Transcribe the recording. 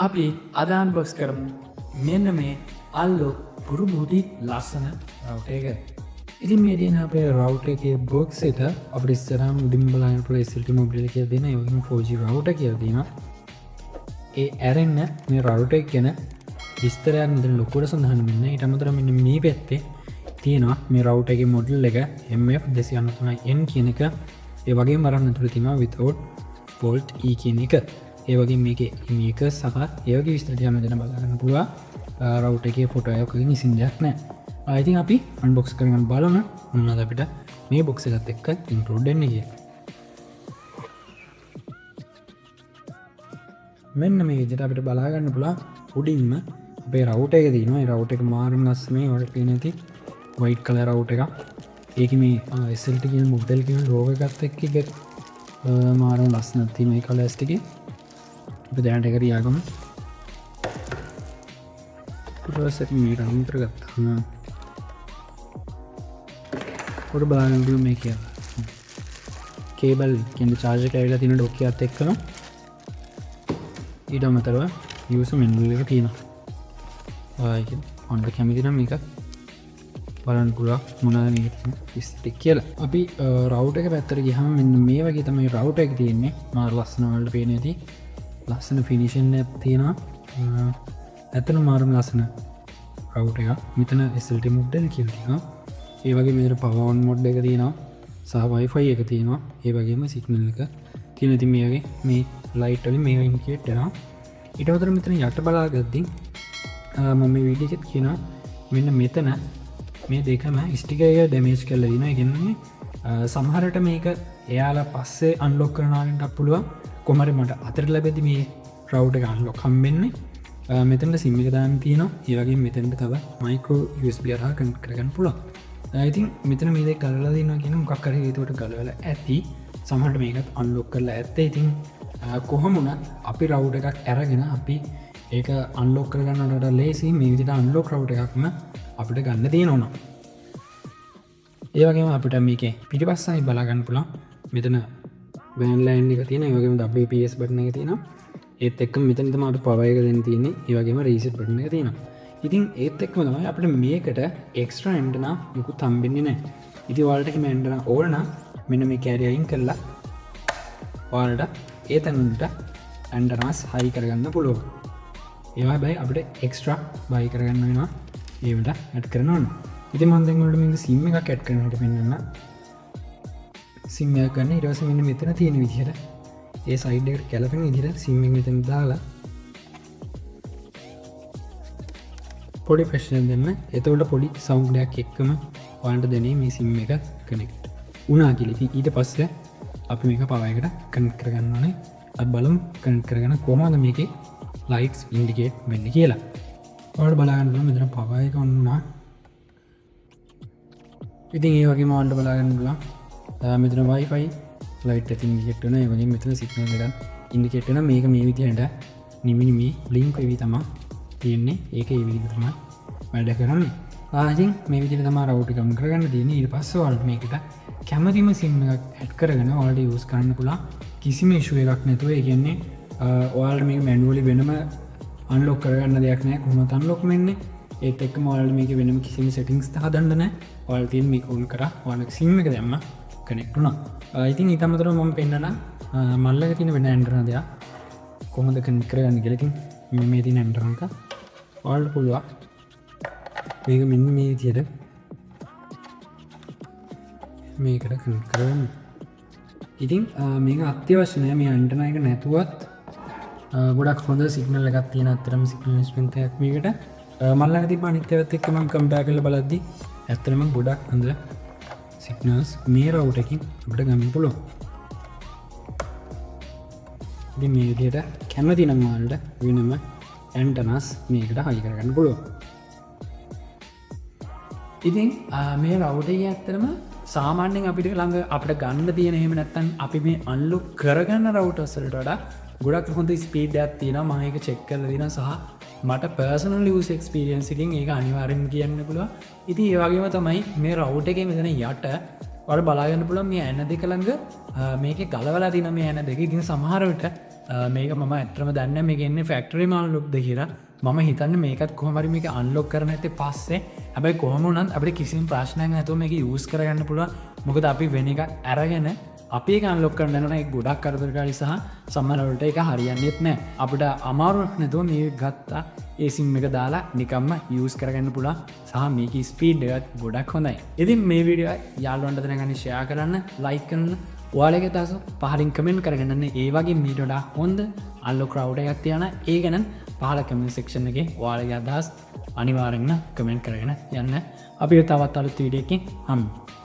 අපි අදාන් බොක්ස් කරමු මෙන්න මේ අල්ලෝ පුරු බුඩි ලස්සන රවුට එක. ඉතින් මේ දින අපේ රවුට එක බොක්ස් එක අපිට ඉස්සරහම උඩින් බලන්න පුළුවන් SLT මොබිල් කියලා දෙන ඒ වගේම 4G රවුට කියලා දෙනවා. ඒ ඇරෙන්න මේ රවුට එක ගැන විස්තරයක් මෙතන ලොකුවට සඳහන් වෙන්නේ. ඊට අමතරව මෙන්න මේ පැත්තේ තියෙනවා මේ රවුට එකේ මොඩල් එක MF293N කියන එක. ඒ වගේම අරන් අතුලේ තියෙනවා without fault E කියන එක. ඒ වගේ මේක මේක සහ ඒවගේ විස්තරයම දෙන බලගන්න පුළුවන් රවුට එකේ ෆොටෝ එකකින් ඉසින් දෙයක් නෑ. ඉතින් අපි අන්බොක්ස් කරගන්න බලමු මොනවද අපිට මේ බොක්ස් එකත් එක්ක ඉන්ක්ලූඩ් වෙන්නේ කියලා. මෙන්න මේ විදිහට අපිට බලා ගන්න පුළුවන් උඩින්ම අපේ රවුට එක තියෙනවා. ඒ රවුට එක මාරුම ලස්සනයි වලට පේන ඇති වයිට් කලර් රවුට එකක්. ඒකේ මේ SLT කියන මොඩල් කියන ලෝගෝ එකත් එක්ක මාරුම ලස්සනක් තියෙන මේ කලර්ස් ටිකේ අපි දැනට එක රියාගමු. ඊට මේ රවුටර් ගත්තා. පොඩ බලන්න පුළුවන් මේක. කේබල් කියන්නේ charger එක ඇවිල්ලා තියෙන ඩොක් එකත් එක්කම ඊට අමතරව user manual එක තියෙනවා. ඒක ඔන්න කැමති නම් මේක බලන්න පුළුවන් මොනවද මේකේ තියෙන ස්ටික් කියලා. අපි රවුටර් එක පැත්තට ගියාම මෙන්න මේ වගේ තමයි රවුටර් එක තියෙන්නේ. මාරු ලස්සන වලට පේන ඇති. ලස්සන ෆිනිෂන් එකක් තියෙනවා. ඇත්තටම මාරුම ලස්සන රවුටර් එකක්. මෙතන SLT මොඩල් කියලා තියෙනවා. ඒ වගේම මෙතන power on mode එක තියෙනවා. සහ Wi-Fi එක තියෙනවා. ඒ වගේම signal එක තියෙන ඉතින් මේ වගේ මේ light වලින් මේක indicate වෙනවා. ඊට අමතරව මෙතන යට බලාගද්දී මම මේ වීඩියෝ එකත් කියනවා මෙන්න මෙතන මේ දෙකම ස්ටිකර් එක ඩැමේජ් කරලා දිනවා. ඒ කියන්නේ සමහරට මේක එයාලා පස්සේ අන්ලොක් කරනවාට පුළුවන්. කොහමරි මට අතට ලැබෙද්දි මේ රවුටර් එක අන්ලොක් හම්බෙන්නේ. මෙතනට SIM එක දාන්න තියෙනවා. ඒ වගේම මෙතනට තව මයික්‍රෝ USB හරහා කනෙක්ට් කරගන්න පුළුවන්. ඉතින් මෙතන මේ දෙක ගලවලා දිනවා කියන මොකක් හරි හේතුවට ගලවලා ඇති. සමහරට මේකත් අන්ලොක් කරලා ඇත්තේ. ඉතින් කොහොම වුණත් අපි රවුටර් එකක් අරගෙන අපි ඒක අන්ලොක් කරගන්නට ලේසි. මේ විදිහට අන්ලොක් රවුටර් එකක්ම අපිට ගන්න තියෙනවා. ඒ වගේම අපිට මේකේ පිටිපස්සයි බලා ගන්න පුළුවන්. මෙතන වැන් ලයින් එක තියෙනවා. ඒ වගේම WPS බටන් එක තියෙනවා. ඒත් එක්කම මෙතන තමයි අපිට පවර් එක දෙන්න තියෙන්නේ. ඒ වගේම රීසෙට් බටන් එක තියෙනවා. ඉතින් ඒත් එක්කම තමයි අපිට මේකට එක්ස්ට්‍රා ඇන්ටනා මුකුත් හම්බෙන්නේ නැහැ. ඉතින් ඔයාලට හිම ඇන්ටනා ඕන නම් මෙන්න මේ කැරිය අයින් කරලා ඔයාලට ඒ තැනට ඇන්ටනාස් හයි කරගන්න පුළුවන්. ඒවා හැබැයි අපිට එක්ස්ට්‍රා බයි කරගන්න වෙනවා. ඒවට ඇඩ් කරන්න ඕන. ඉතින් මම දැන් ඔයාලට මේක SIM එකක් ඇඩ් කරන හැටි පෙන්නන්න. SIM එක ගන්න ඊට පස්සේ මෙන්න මෙතන තියෙන විදිහට ඒ සයිඩ් එකට කැලපෙන විදිහට SIM එක මෙතන දාලා පොඩි ප්‍රෙෂර් දෙන්න. එතකොට පොඩි සවුන්ඩ් එකක් එක්කම ඔයාලට දෙන්නේ මේ SIM එක කනෙක්ට් වුණා කියලා. ඉතින් ඊට පස්සේ අපි මේක පවර් එකට කනෙක්ට් කරගන්න ඕනේ. අපි බලමු කනෙක්ට් කරගෙන කොහොමද මේකේ ලයිට්ස් ඉන්ඩිකේට් වෙන්නේ කියලා. ඔයාලට බලන්න පුළුවන් මෙතන පවර් එක ඔන් වුණා. ඉතින් ඒ වගේම ඔයාලට බලන්න පුළුවන් මෙතන Wi-Fi ලයිට් එක ඉන්ඩිකේට් වෙනවා. ඒ වගේම මෙතන සිග්නල් එකක් ඉන්ඩිකේට් වෙනවා. මේක මේ විදිහට නිමි ලින්ක් වෙවි තමයි තියෙන්නේ. ඒක ඒ විදිහට තමයි වැඩ කරන්නේ. ඉතින් මේ විදිහට තමයි රවුටර් එක කම් කරගන්න තියෙන්නේ. ඊට පස්සේ ඔයාලට මේකට කැමතිම SIM එකක් ඇඩ් කරගෙන ඔයාලට යූස් කරන්න පුළුවන්. කිසිම ඉෂුව එකක් නැතුව. ඒ කියන්නේ ඔයාලට මේක මැනුවලි වෙනම අන්ලොක් කරගන්න දෙයක් නැහැ. කොහොමද අන්ලොක් වෙන්නේ? ඒත් එක්කම ඔයාලට මේක වෙනම කිසිම සෙටින්ග්ස් හදන්න නැහැ. ඔයාලට තියෙන මේක ඔන් කරා ඔයාලගේ SIM එක දැම්ම කනෙක්ට් වුණා. ඉතින් ඊට අමතරව මම පෙන්නන මල්ලක තියෙන වෙන ඇන්ටනා දෙයක් කොහොමද කනෙක්ට් කරගන්නේ කියලා. ඉතින් මේ තියෙන ඇන්ටනා එක ඔයාලට පුළුවන් මේක මෙන්න මේ විදිහට මේකට කනෙක්ට් කරගන්න. ඉතින් මේක අත්‍යවශ්‍ය නෑ. මේ ඇන්ටනා එක නැතුවත් ගොඩක් හොඳ සිග්නල් එකක් තියෙන. අත්‍තරම සිග්නල් ස්ට්‍රෙන්ත් එකක් මේකට මල්ලක තිබ්බ අනිත් ඒවාත් එක්ක මම කම්පෙයාර් කරලා බලද්දි ඇත්තටම ගොඩක් හොඳ සිග්නල්ස් මේ රවුටර් එකකින් අපිට ගන්න පුළුවන්. ඉතින් මේ විදිහට කැමති නම් ඔයාලට වෙනම ඇන්ටනාස් මේකට හයි කරගන්න පුළුවන්. ඉතින් මේ රවුටර් එක ඇත්තටම සාමාන්‍යයෙන් අපිට ළඟ අපිට ගන්න තියෙන එහෙම නැත්නම් අපි මේ අන්ලොක් කරගන්න රවුටර්ස් වලට වඩා ගොඩක් හොඳ ස්පීඩ් එකක් තියෙනවා. මම ඒක චෙක් කරලා දිනවා සහ මට පර්සනල් යූස් එක්ස්පීරියන්ස් එකකින් ඒක අනිවාර්යෙන්ම කියන්න පුළුවන්. ඉතින් ඒ වගේම තමයි මේ රවුටර් එකේ මෙතන යට ඔයාලා බලා ගන්න පුළුවන් මේ ඇන දෙක ළඟ මේකේ ගලවලා තියෙන මේ ඇන දෙක. ඉතින් සමහර විට මේක මම ඇත්‍රම දන්න මේ ගන්න ෆෙක්ටරි මාල්ලොක්ද කියලා මම හිතන්න මේකත් කොහමරි මේක අන්ලොක් කරන ඇති පස්සේ හැබයි කොහමුණත් අපට කිසිම ප්‍රශ්නයක් ඇතුව මේක යස් කරගන්න පුළුව මොකද අපි වෙන එක ඇරගෙන අපි අන්ලොක් කරන්නන ගොඩක් කරදරකාරි සහ සම්මරවලට එක හරියන්නෙත් නෑ අපට අමාරුවක් නැතුව මේ ගත්තා ඒ සිම් එක දාලා නිකම්ම යස් කරගන්න පුලා සහ මේක ස්පීඩ්ඩත් ගොඩක් හොඳයි ඉතින් මේ විඩිය යාල්ලොන්ට දෙනගනි ෂයා කරන්න ලයිකන්න ඔයාලගේ තස පහලින් කමෙන්ට් කරගන්නන්නේ ඒ වගේ මීටඩා හොඳ අල්ලො ක්‍රව්ඩ එකක් තියන ඒ ගැන පහල කමෙන්ට් සෙක්ෂන් එක ඔයාලගේ අදහස් අනිවාරෙන්න්න කමෙන්ට් කරගෙන යන්න අපි තවත් අලුත් වීඩියකින් හම්